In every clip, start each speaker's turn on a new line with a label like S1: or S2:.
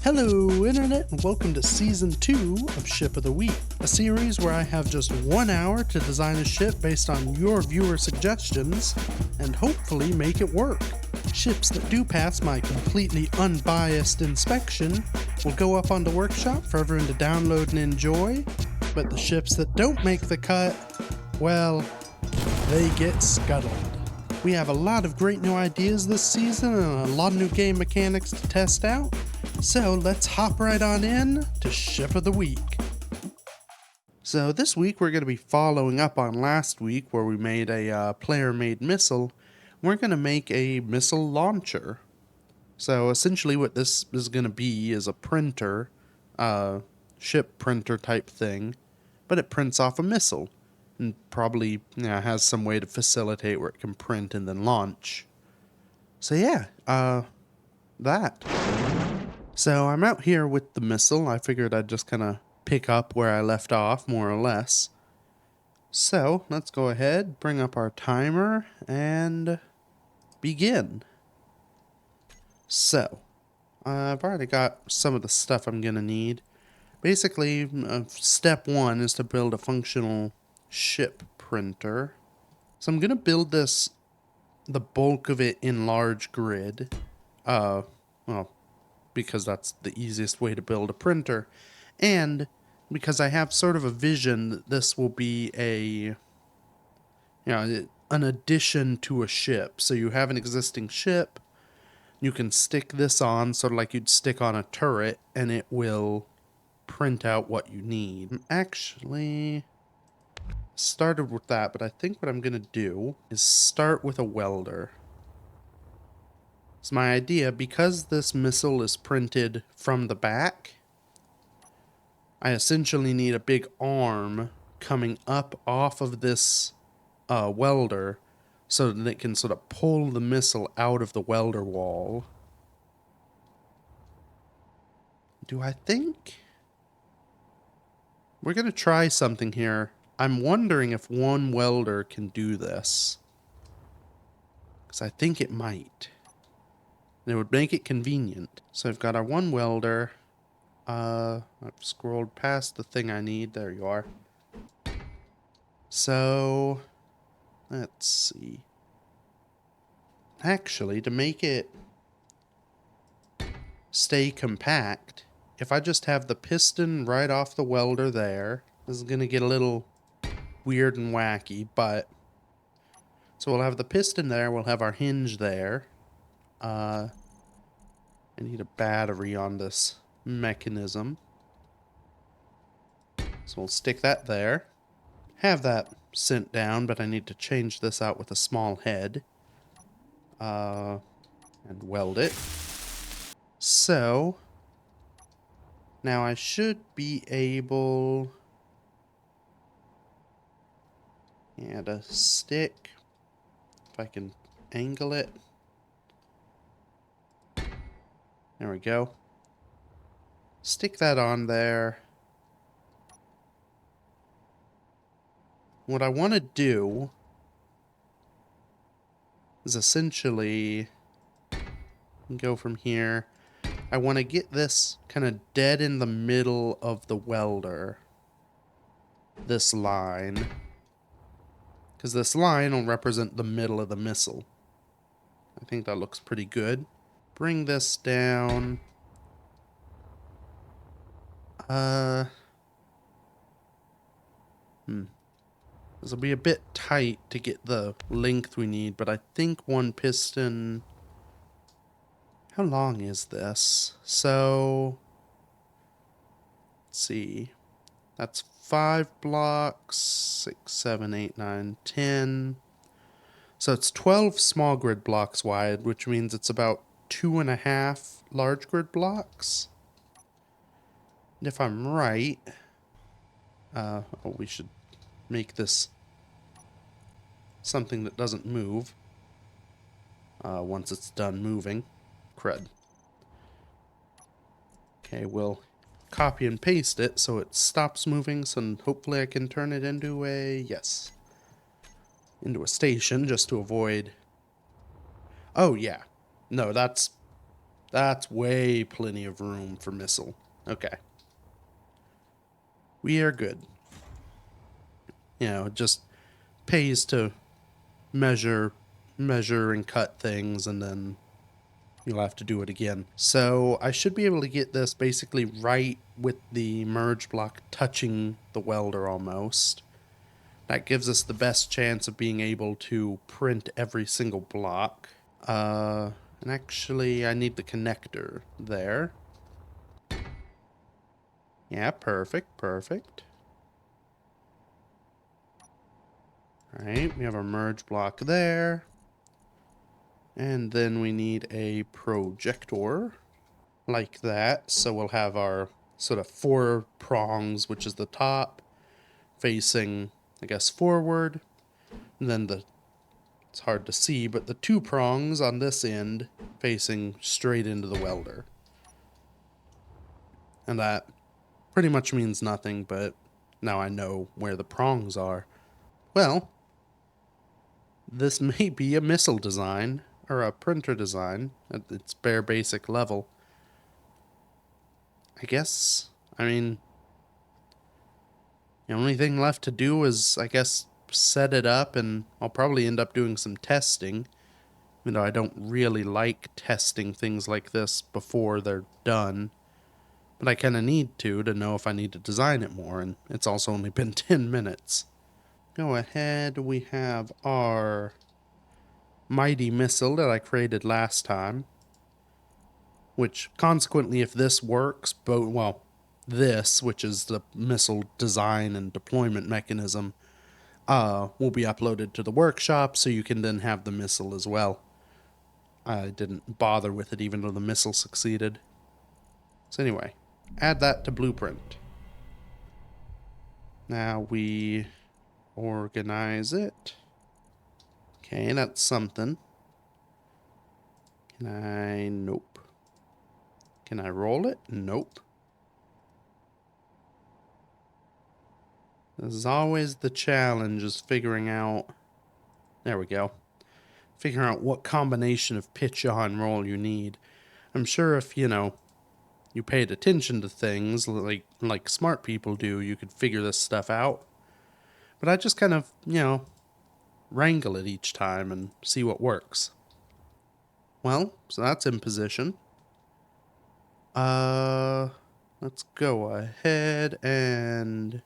S1: Hello, Internet, and welcome to Season 2 of Ship of the Week, a series where I have just 1 hour to design a ship based on your viewer suggestions, and hopefully make it work. Ships that do pass my completely unbiased inspection will go up on the workshop for everyone to download and enjoy, but the ships that don't make the cut, well, they get scuttled. We have a lot of great new ideas this season and a lot of new game mechanics to test out, so let's hop right on in to Ship of the Week. So this week we're going to be following up on last week where we made a player-made missile. We're going to make a missile launcher. So essentially what this is going to be is a printer, ship printer type thing, but it prints off a missile. And probably has some way to facilitate where it can print and then launch. So yeah, that. So I'm out here with the missile. I figured I'd just kind of pick up where I left off, more or less. So let's go ahead, bring up our timer, and begin. So, I've already got some of the stuff I'm going to need. Basically, step one is to build a functional ship printer. So I'm going to build the bulk of it in large grid. Well, because that's the easiest way to build a printer. And because I have sort of a vision that this will be an addition to a ship. So you have an existing ship, you can stick this on, sort of like you'd stick on a turret, and it will print out what you need. Actually, started with that, but I think what I'm going to do is start with a welder. It's my idea, because this missile is printed from the back, I essentially need a big arm coming up off of this welder so that it can sort of pull the missile out of the welder wall. Do I think? We're going to try something here. I'm wondering if one welder can do this. Because I think it might. And it would make it convenient. So I've got our one welder. I've scrolled past the thing I need. There you are. So, let's see. Actually, to make it stay compact, if I just have the piston right off the welder there, this is going to get a little weird and wacky, but so we'll have the piston there, we'll have our hinge there. I need a battery on this mechanism, so we'll stick that there. Have that sent down, but I need to change this out with a small head and weld it. So now I should be able to stick, if I can angle it. There we go. Stick that on there. What I want to do is essentially go from here. I want to get this kind of dead in the middle of the welder. This line. Because this line will represent the middle of the missile. I think that looks pretty good. Bring this down. This will be a bit tight to get the length we need, but I think one piston... How long is this? So, let's see. That's 5 blocks, 6, 7, 8, 9, 10. So it's 12 small grid blocks wide, which means it's about 2.5 large grid blocks. And if I'm right, we should make this something that doesn't move once it's done moving. Crud. Okay, we'll copy and paste it so it stops moving, so hopefully I can turn it into into a station just to avoid... Oh yeah, no, that's That's way plenty of room for missile. Okay. We are good. You know, it just pays to measure and cut things, and then you'll have to do it again. So I should be able to get this basically right with the merge block touching the welder almost. That gives us the best chance of being able to print every single block. And actually I need the connector there. Yeah, perfect, perfect. Alright, we have our merge block there. And then we need a projector like that. So we'll have our sort of 4 prongs, which is the top, facing, I guess, forward. And then it's hard to see, but the 2 prongs on this end facing straight into the welder. And that pretty much means nothing, but now I know where the prongs are. Well, this may be a missile design, or a printer design, at its bare basic level. I guess, I mean, the only thing left to do is, I guess, set it up, and I'll probably end up doing some testing. Even though I don't really like testing things like this before they're done. But I kind of need to know if I need to design it more, and it's also only been 10 minutes. Go ahead, we have our mighty missile that I created last time. Which, consequently, if this works, this, which is the missile design and deployment mechanism, will be uploaded to the workshop, so you can then have the missile as well. I didn't bother with it even though the missile succeeded. So anyway, add that to blueprint. Now we organize it. Okay, that's something. Nope. Can I roll it? Nope. This is always the challenge, is figuring out... There we go. Figuring out what combination of pitch, yaw, and roll you need. I'm sure if, you paid attention to things like smart people do, you could figure this stuff out. But I just kind of, wrangle it each time and see what works. Well, so that's in position. Let's go ahead and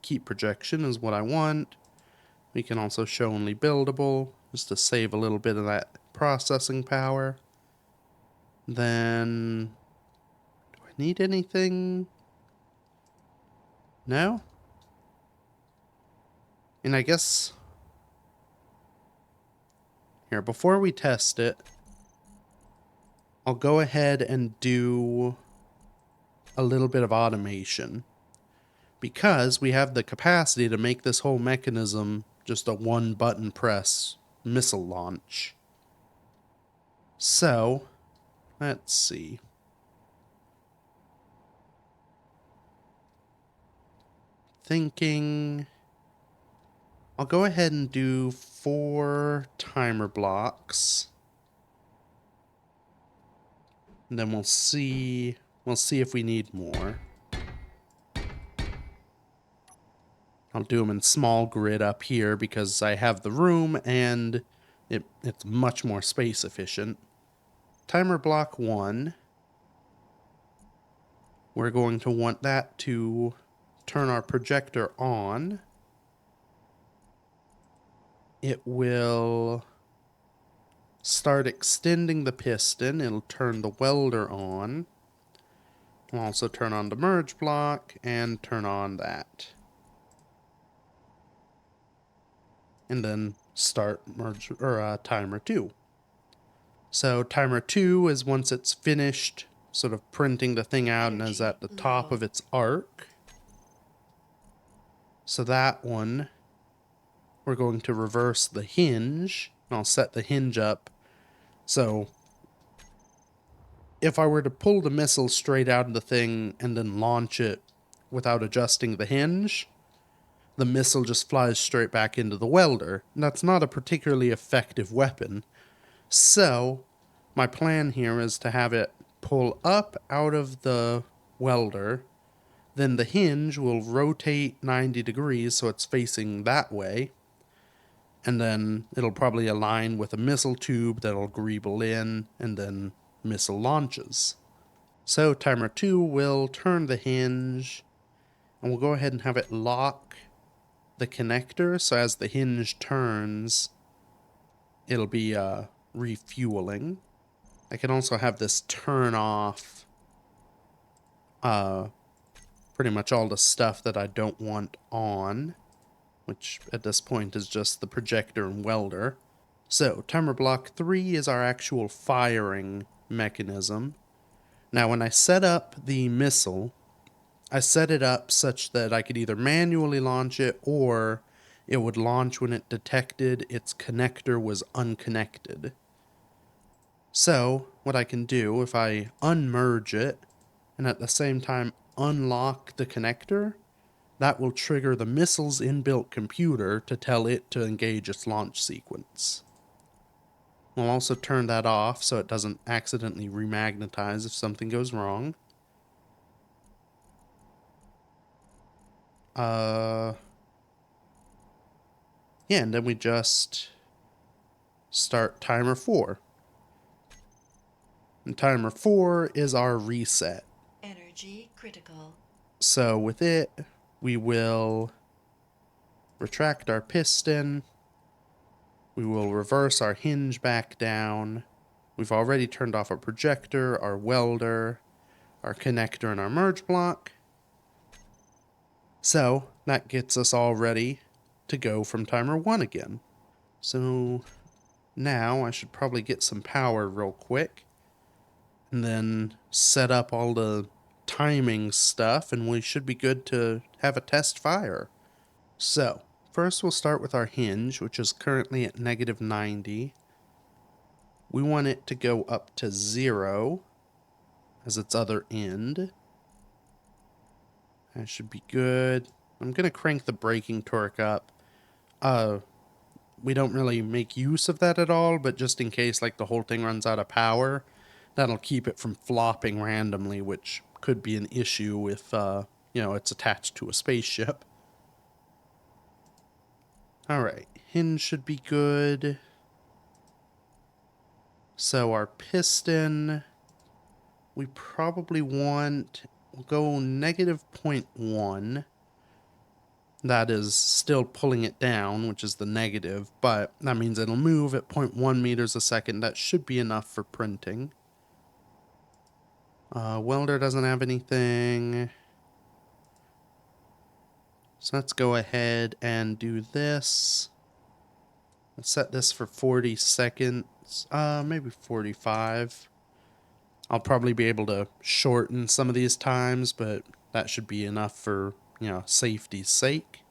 S1: keep projection is what I want. We can also show only buildable, just to save a little bit of that processing power. Then, do I need anything? No? And I guess, here, before we test it, I'll go ahead and do a little bit of automation, because we have the capacity to make this whole mechanism just a 1-button press missile launch. So, let's see. Thinking, I'll go ahead and do 4 timer blocks. And then we'll see if we need more. I'll do them in small grid up here because I have the room and it's much more space efficient. Timer block 1. We're going to want that to turn our projector on. It will start extending the piston. It'll turn the welder on. We'll also turn on the merge block and turn on that. And then start timer 2. So timer 2 is once it's finished sort of printing the thing out and is at the top of its arc. So that one, we're going to reverse the hinge. I'll set the hinge up. So if I were to pull the missile straight out of the thing and then launch it without adjusting the hinge, the missile just flies straight back into the welder. And that's not a particularly effective weapon. So my plan here is to have it pull up out of the welder, then the hinge will rotate 90 degrees so it's facing that way, and then it'll probably align with a missile tube that'll greeble in, and then missile launches. So timer 2 will turn the hinge, and we'll go ahead and have it lock the connector, so as the hinge turns, it'll be refueling. I can also have this turn off pretty much all the stuff that I don't want on, which at this point is just the projector and welder. So timer block 3 is our actual firing mechanism. Now when I set up the missile, I set it up such that I could either manually launch it, or it would launch when it detected its connector was unconnected. So what I can do, if I unmerge it and at the same time unlock the connector, that will trigger the missile's inbuilt computer to tell it to engage its launch sequence. We'll also turn that off so it doesn't accidentally remagnetize if something goes wrong. Yeah, and then we just start timer 4. And timer 4 is our reset.
S2: Energy critical.
S1: So with it, we will retract our piston. We will reverse our hinge back down. We've already turned off our projector, our welder, our connector, and our merge block. So that gets us all ready to go from timer 1 again. So now I should probably get some power real quick and then set up all the timing stuff, and we should be good to have a test fire. So first we'll start with our hinge, which is currently at -90. We want it to go up to 0 as its other end. That should be good. I'm going to crank the braking torque up. We don't really make use of that at all, but just in case like the whole thing runs out of power, that'll keep it from flopping randomly, which could be an issue if, it's attached to a spaceship. Alright, hinge should be good. So our piston, we probably want, we'll go -0.1. That is still pulling it down, which is the negative, but that means it'll move at 0.1 meters a second. That should be enough for printing. Welder doesn't have anything. So let's go ahead and do this. Let's set this for 40 seconds, maybe 45. I'll probably be able to shorten some of these times, but that should be enough for, safety's sake.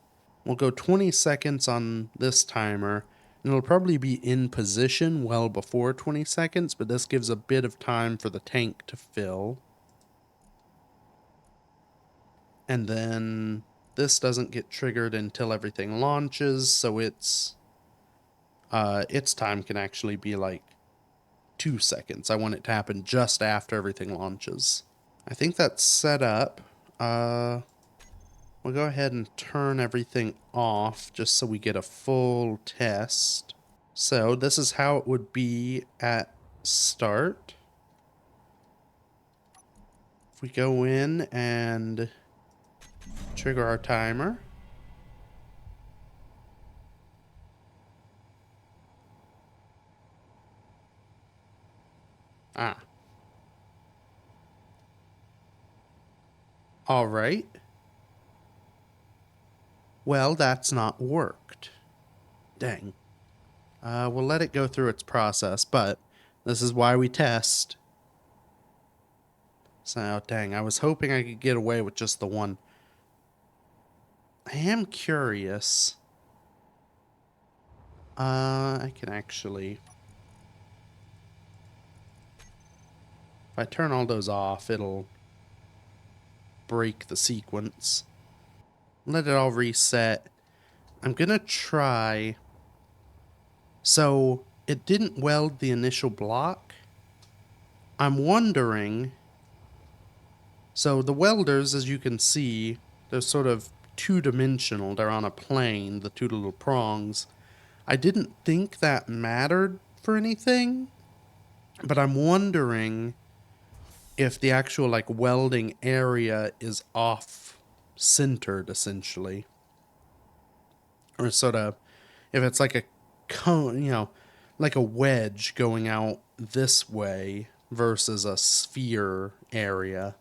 S1: We'll go 20 seconds on this timer, and it'll probably be in position well before 20 seconds, but this gives a bit of time for the tank to fill. And then this doesn't get triggered until everything launches, so its time can actually be like 2 seconds. I want it to happen just after everything launches. I think that's set up. We'll go ahead and turn everything off just so we get a full test. So this is how it would be at start. If we go in and trigger our timer. All right. Well, that's not worked. Dang. We'll let it go through its process, but this is why we test. So, dang, I was hoping I could get away with just the one. I am curious. I can actually... If I turn all those off, it'll break the sequence. Let it all reset. I'm gonna try... So, it didn't weld the initial block. I'm wondering... So the welders, as you can see, they're sort of two-dimensional. They're on a plane, the two little prongs. I didn't think that mattered for anything, but I'm wondering if the actual, like, welding area is off-centered, essentially. Or sort of, if it's like a cone, you know, like a wedge going out this way versus a sphere area.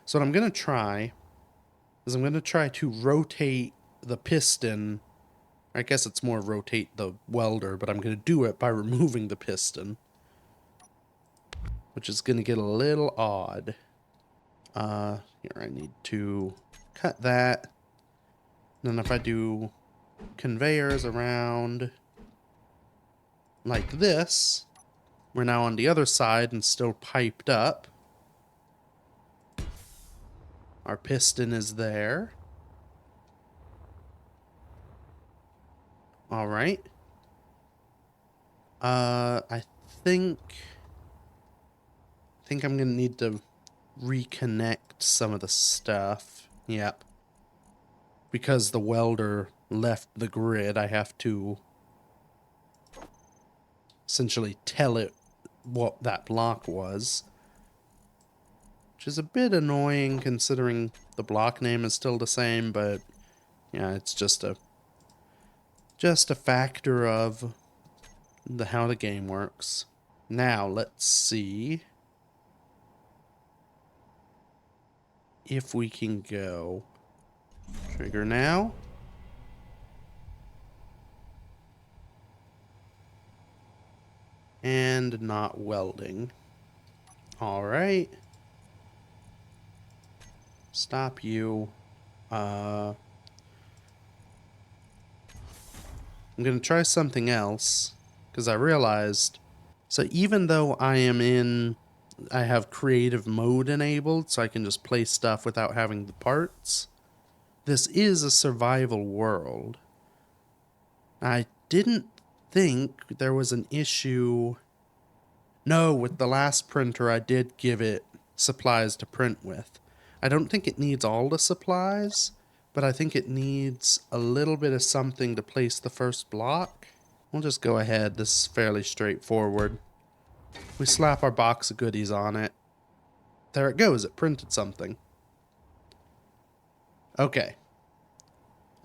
S1: So what I'm going to try is I'm going to try to rotate the piston. I guess it's more rotate the welder, but I'm going to do it by removing the piston, which is going to get a little odd. Here, I need to cut that. Then if I do conveyors around like this, we're now on the other side and still piped up. Our piston is there. All right. I think I'm gonna need to reconnect some of the stuff. Yep. Because the welder left the grid, I have to essentially tell it what that block was. Which is a bit annoying considering the block name is still the same, but yeah, it's just a factor of how the game works. Now, let's see if we can go. Trigger now. And not welding. Alright. Stop you. I'm gonna try something else, because I realized, so even though I have creative mode enabled, so I can just play stuff without having the parts, this is a survival world. I didn't think there was an issue. No, with the last printer, I did give it supplies to print with. I don't think it needs all the supplies, but I think it needs a little bit of something to place the first block. We'll just go ahead. This is fairly straightforward. We slap our box of goodies on it. There it goes. It printed something. Okay.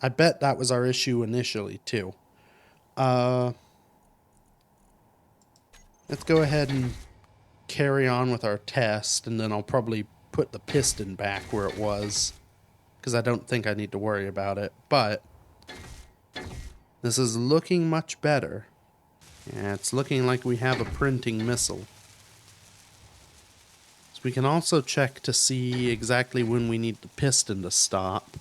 S1: I bet that was our issue initially, too. Let's go ahead and carry on with our test, and then I'll probably put the piston back where it was, because I don't think I need to worry about it. But this is looking much better. Yeah, it's looking like we have a printing missile. So we can also check to see exactly when we need the piston to stop,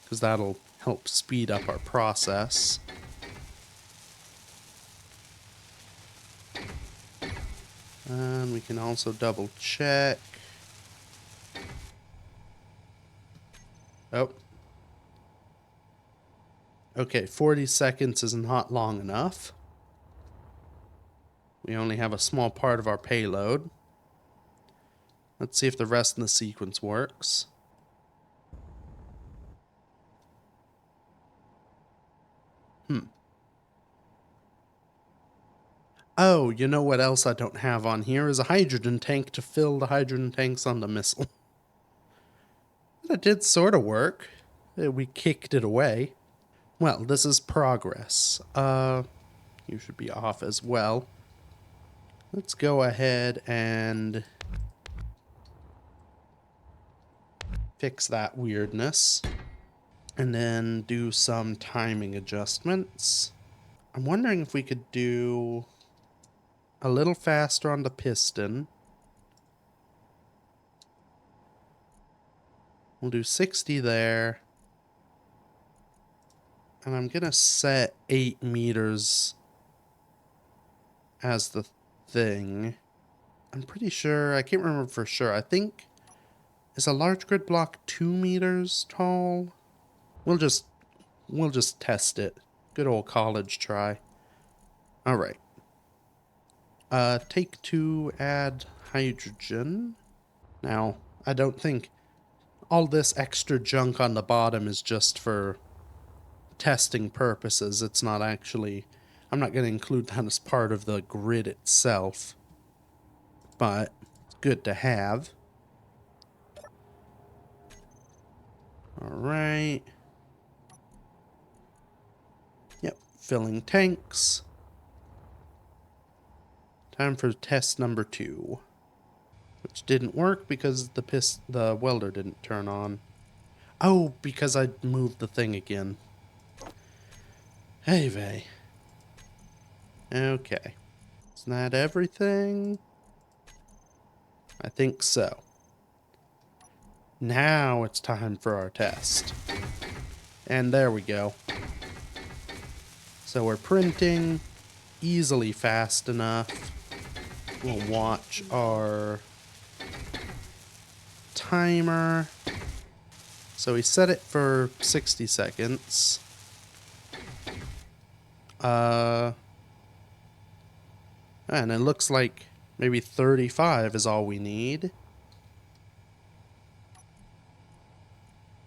S1: because that'll help speed up our process. And we can also double check. Oh. Okay, 40 seconds is not long enough. We only have a small part of our payload. Let's see if the rest of the sequence works. Oh, you know what else I don't have on here is a hydrogen tank to fill the hydrogen tanks on the missile. But it did sort of work. We kicked it away. Well, this is progress. You should be off as well. Let's go ahead and fix that weirdness. And then do some timing adjustments. I'm wondering if we could do a little faster on the piston. We'll do 60 there. And I'm gonna set 8 meters as the thing. I'm pretty sure, I can't remember for sure. I think, is a large grid block 2 meters tall? We'll just test it. Good old college try. Alright. Take 2, add hydrogen. Now, I don't think all this extra junk on the bottom is just for testing purposes. It's not actually... I'm not going to include that as part of the grid itself. But it's good to have. Alright. Yep, filling tanks. Time for test number 2. Which didn't work because the welder didn't turn on. Oh, because I moved the thing again. Hey, vey. Okay. Is that everything? I think so. Now it's time for our test. And there we go. So we're printing easily fast enough. We'll watch our timer. So we set it for 60 seconds. And it looks like maybe 35 is all we need.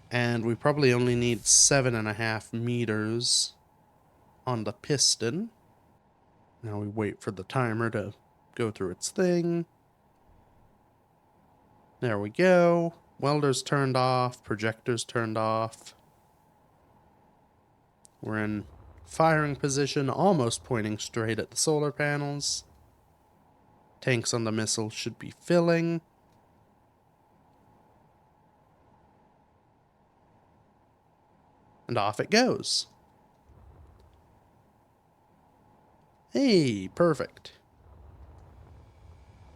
S1: And we probably only need 7.5 meters on the piston. Now we wait for the timer to go through its thing. There we go. Welder's turned off, projector's turned off. We're in firing position, almost pointing straight at the solar panels. Tanks on the missile should be filling. And off it goes. Hey, perfect.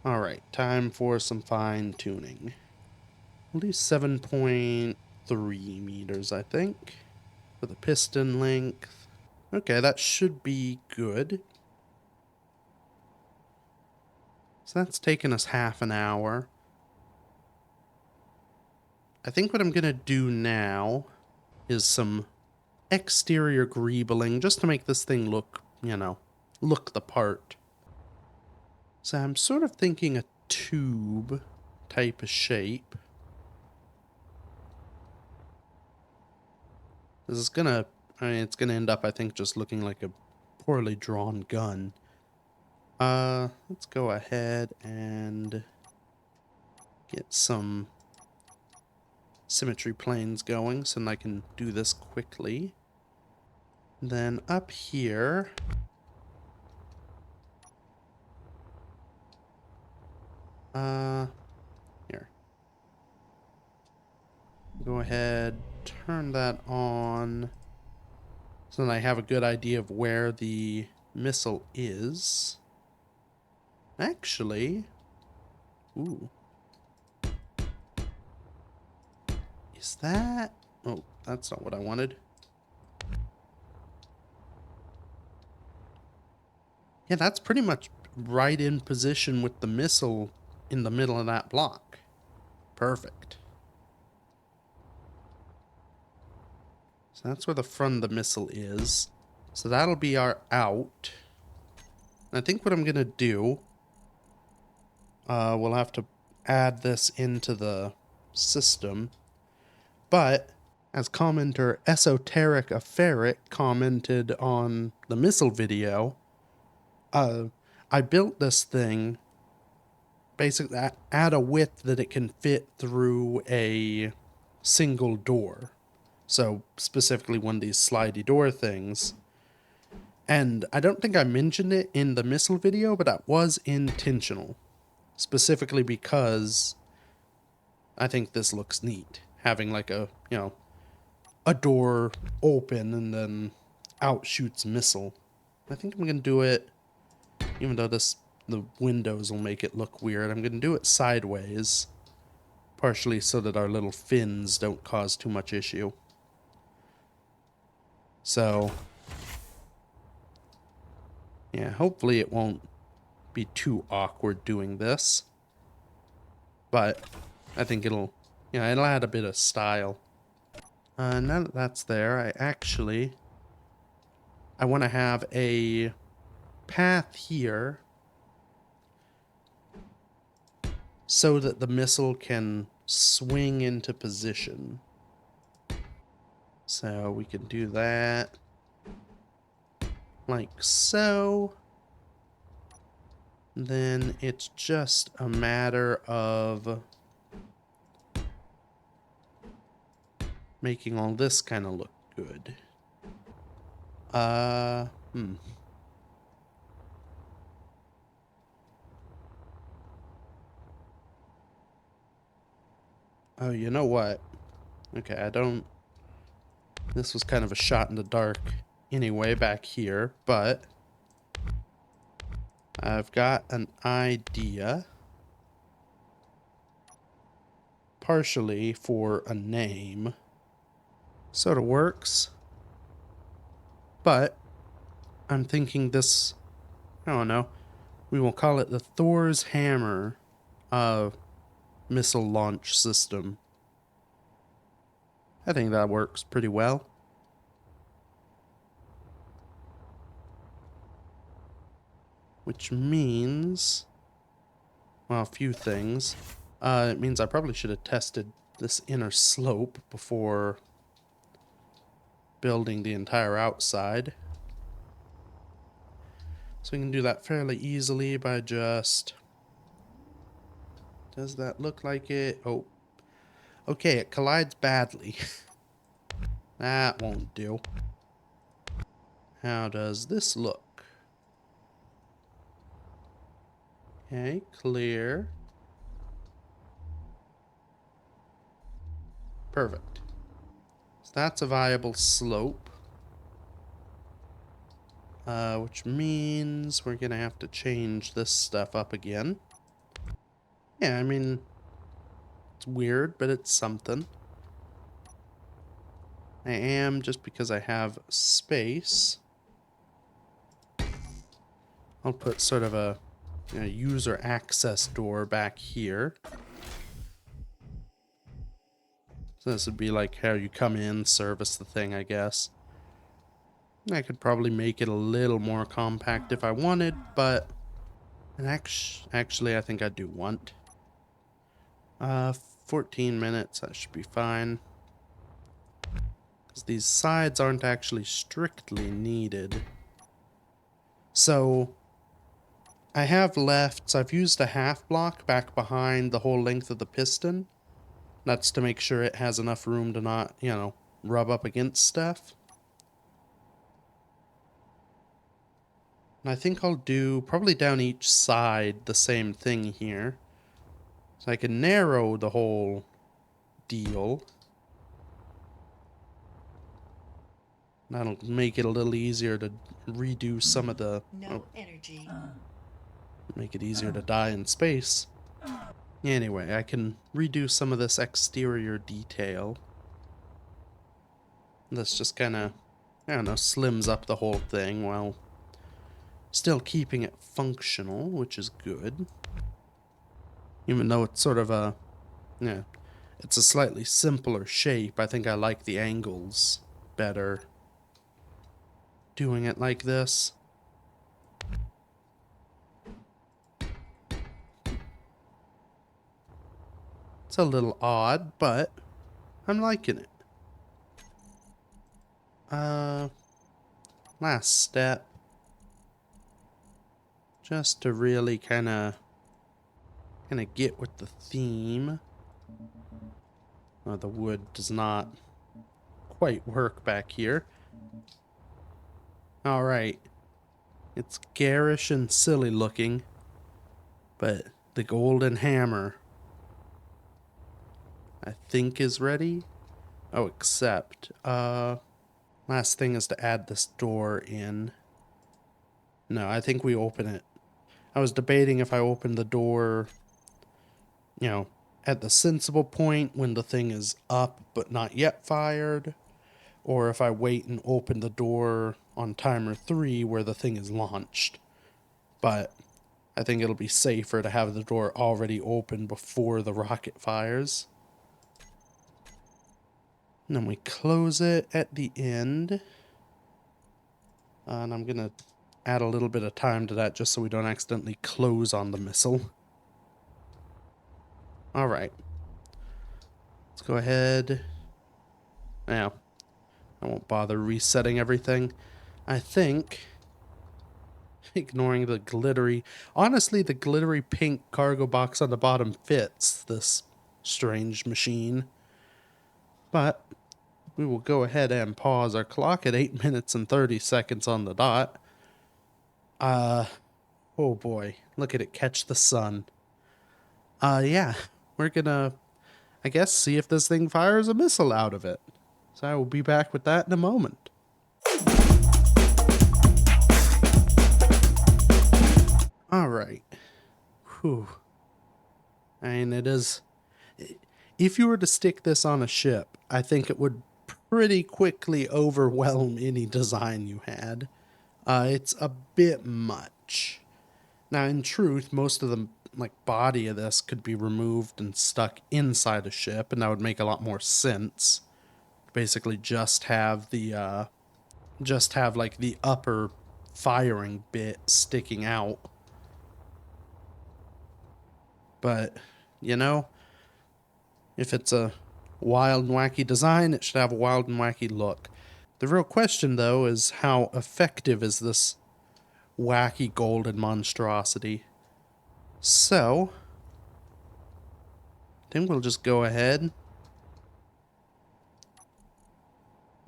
S1: Alright, time for some fine tuning. We'll do 7.3 meters, I think, for the piston length. Okay, that should be good. So that's taken us half an hour. I think what I'm going to do now is some exterior greebling just to make this thing look, look the part. So I'm sort of thinking a tube type of shape. This is gonna, it's gonna end up, I think, just looking like a poorly drawn gun. Let's go ahead and get some symmetry planes going so that I can do this quickly. Then up here, here. Go ahead, turn that on so that I have a good idea of where the missile is. Actually, ooh. Is that... Oh, that's not what I wanted. Yeah, that's pretty much right in position with the missile in the middle of that block. Perfect. So that's where the front of the missile is. So that'll be our out. And I think what I'm going to do, we'll have to add this into the system. But, as commenter Esoteric Aferic commented on the missile video, I built this thing basically at a width that it can fit through a single door. So, specifically one of these slidey door things. And I don't think I mentioned it in the missile video, but that was intentional. Specifically because I think this looks neat. Having like a, a door open and then out shoots missile. I think I'm going to do it, even though the windows will make it look weird, I'm going to do it sideways. Partially so that our little fins don't cause too much issue. So, yeah, hopefully it won't be too awkward doing this. But I think it'll add a bit of style. Now that that's there, I want to have a path here so that the missile can swing into position. So we can do that like so. Then it's just a matter of making all this kind of look good. Oh, you know what? Okay, this was kind of a shot in the dark anyway back here, but I've got an idea, partially for a name. Sort of works, but I'm thinking this, I don't know, we will call it the Thor's Hammer missile launch system. I think that works pretty well. Which means, well, a few things. It means I probably should have tested this inner slope before building the entire outside. So we can do that fairly easily by just... Does that look like it? Oh. Okay, it collides badly. That won't do. How does this look? Okay, clear. Perfect. So that's a viable slope. Which means we're gonna have to change this stuff up again. Yeah, I mean, it's weird, but it's something. I am, just because I have space, I'll put sort of a user access door back here. So this would be like how you come in, service the thing, I guess. I could probably make it a little more compact if I wanted, but actually I think I do want. 14 minutes, that should be fine. Because these sides aren't actually strictly needed. So I have left, so I've used a half block back behind the whole length of the piston. That's to make sure it has enough room to not, rub up against stuff. And I think I'll do probably down each side the same thing here. So I can narrow the whole deal. That'll make it a little easier to redo some of the...
S2: No energy.
S1: Make it easier to die in space. Anyway, I can redo some of this exterior detail. This just kind of, I don't know, slims up the whole thing while still keeping it functional, which is good. Even though it's sort of a, it's a slightly simpler shape, I think I like the angles better doing it like this. It's a little odd, but I'm liking it. Last step. Just to really kind of get with the theme. The wood does not quite work back here. Alright. It's garish and silly looking, but the golden hammer, I think, is ready. Oh, except, last thing is to add this door in. No, I think we open it. I was debating if I open the door, at the sensible point when the thing is up but not yet fired, or if I wait and open the door on timer 3 where the thing is launched. But I think it'll be safer to have the door already open before the rocket fires. And then we close it at the end. And I'm going to add a little bit of time to that just so we don't accidentally close on the missile. Alright. Let's go ahead. Now, I won't bother resetting everything. I think, ignoring the glittery... Honestly, the glittery pink cargo box on the bottom fits this strange machine. But we will go ahead and pause our clock at 8 minutes and 30 seconds on the dot. Oh boy, look at it catch the sun. Yeah, we're gonna, I guess, see if this thing fires a missile out of it. So I will be back with that in a moment. Alright. Whew. And it is... If you were to stick this on a ship, I think it would pretty quickly overwhelm any design you had. It's a bit much. Now, in truth, most of the body of this could be removed and stuck inside a ship, and that would make a lot more sense. Basically, just have the the upper firing bit sticking out. But you know, if it's a wild and wacky design, it should have a wild and wacky look. The real question, though, is how effective is this wacky golden monstrosity? So, I think we'll just go ahead and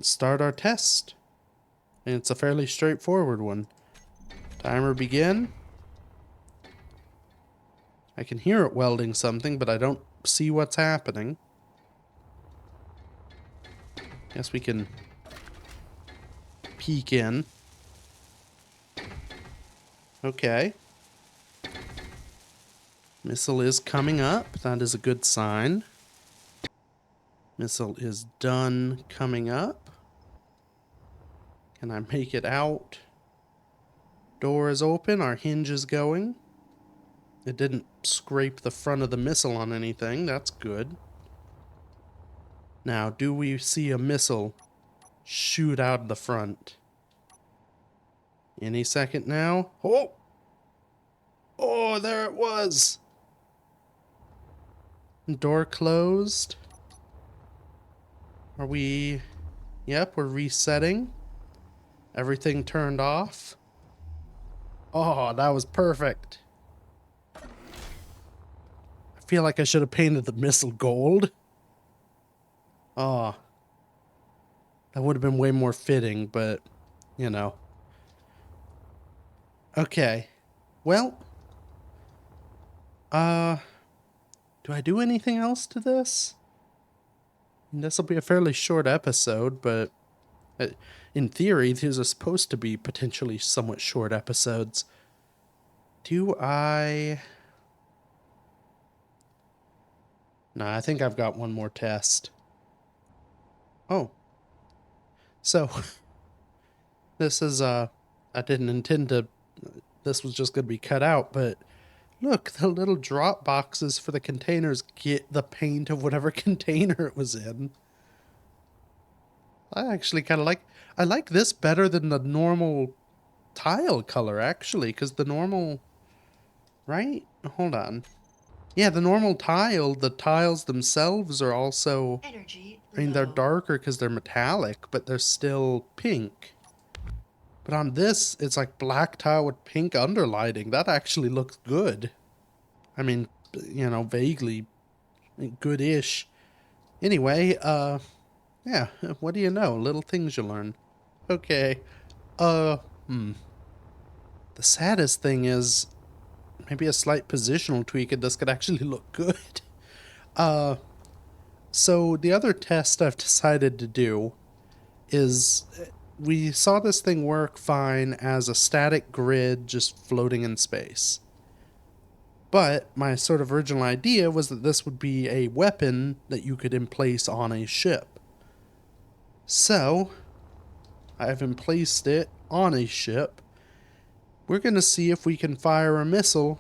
S1: start our test. And it's a fairly straightforward one. Timer begin. I can hear it welding something, but I don't see what's happening. Guess we can peek in. Okay. Missile is coming up. That is a good sign. Missile is done coming up. Can I make it out? Door is open. Our hinge is going. It didn't scrape the front of the missile on anything. That's good. Now, do we see a missile shoot out of the front? Any second now. Oh! Oh, there it was! Door closed. Are we... Yep, we're resetting. Everything turned off. Oh, that was perfect. I feel like I should have painted the missile gold. Oh. That would have been way more fitting, but, you know. Okay. Well. Do I do anything else to this? This will be a fairly short episode, but in theory, these are supposed to be potentially somewhat short episodes. Do I... Nah, I think I've got one more test. Oh. So, this is, I didn't intend to... This was just going to be cut out, but look, the little drop boxes for the containers get the paint of whatever container it was in. I actually kind of like... I like this better than the normal tile color, actually, because the normal... Right? Hold on. Yeah, the normal tile, the tiles themselves are also...
S2: Energy
S1: I mean, they're
S2: low.
S1: darker because they're metallic, but they're still pink. But on this, it's like black tile with pink underlining. That actually looks good. I mean, you know, vaguely good-ish. Anyway, yeah, what do you know? Little things you learn. Okay, The saddest thing is, maybe a slight positional tweak and this could actually look good. So the other test I've decided to do is... We saw this thing work fine as a static grid just floating in space. But my sort of original idea was that this would be a weapon that you could emplace on a ship. So, I've emplaced it on a ship. We're going to see if we can fire a missile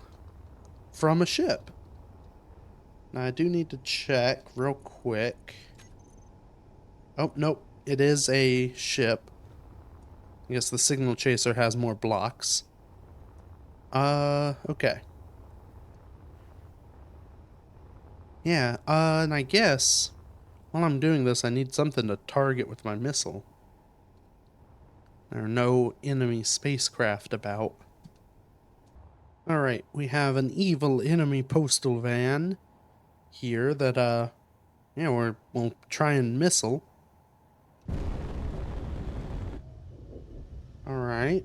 S1: from a ship. Now, I do need to check real quick. Oh, nope. It is a ship. I guess the signal chaser has more blocks. Okay. Yeah, and I guess while I'm doing this, I need something to target with my missile. There are no enemy spacecraft about. Alright, we have an evil enemy postal van here that, yeah, we'll try and missile. Alright.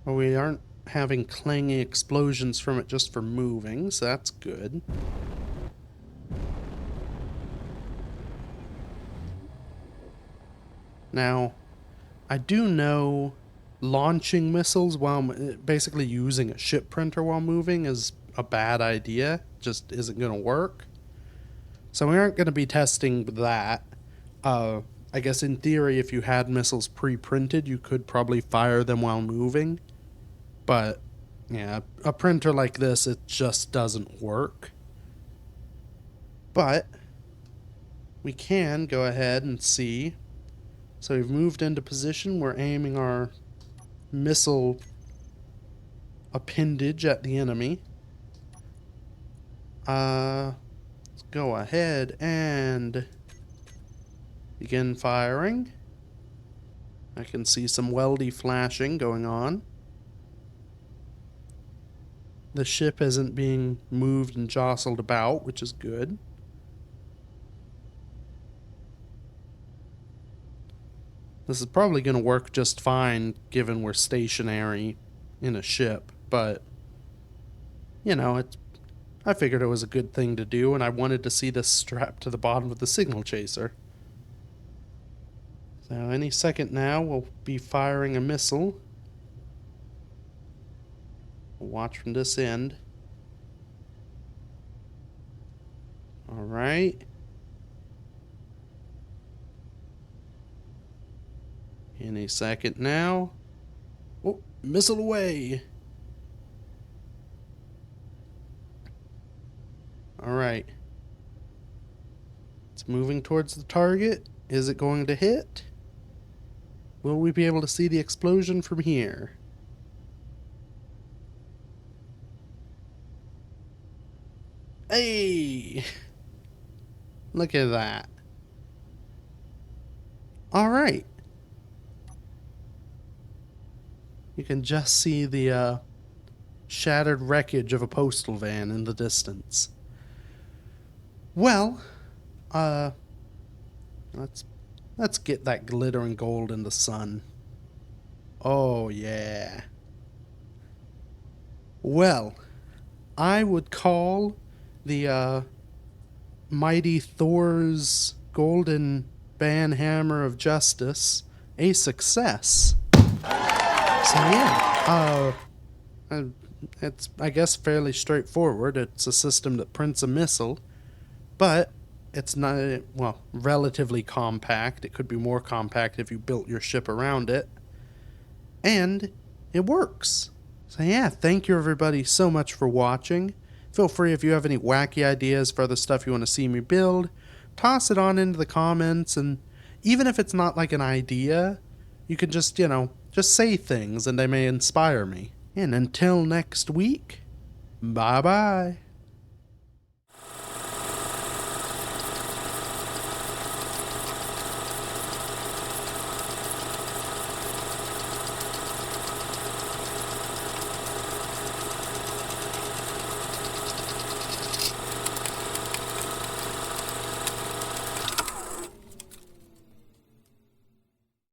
S1: Well, we aren't having clanging explosions from it just for moving, so that's good. Now, I do know launching missiles while basically using a ship printer while moving is a bad idea. Just isn't going to work. So we aren't going to be testing that. I guess in theory, if you had missiles pre-printed, you could probably fire them while moving. But yeah, a printer like this, it just doesn't work. But we can go ahead and see. So we've moved into position. We're aiming our missile appendage at the enemy. Let's go ahead and begin firing. I can see some weldy flashing going on. The ship isn't being moved and jostled about, which is good. This is probably going to work just fine given we're stationary in a ship, but you know, I figured it was a good thing to do, and I wanted to see this strapped to the bottom of the signal chaser. So any second now we'll be firing a missile. We'll watch from this end. Alright. Any second now. Oh, missile away. Alright. It's moving towards the target. Is it going to hit? Will we be able to see the explosion from here? Hey! Look at that. Alright. You can just see the shattered wreckage of a postal van in the distance. Well, let's get that glittering gold in the sun. Oh yeah. Well, I would call the mighty Thor's golden banhammer of justice a success. So yeah, it's, I guess, fairly straightforward. It's a system that prints a missile, but it's not, well, relatively compact. It could be more compact if you built your ship around it. And it works. So yeah, thank you everybody so much for watching. Feel free, if you have any wacky ideas for other stuff you want to see me build, toss it on into the comments, and even if it's not like an idea, you can just, you know, just say things and they may inspire me. And until next week, bye-bye.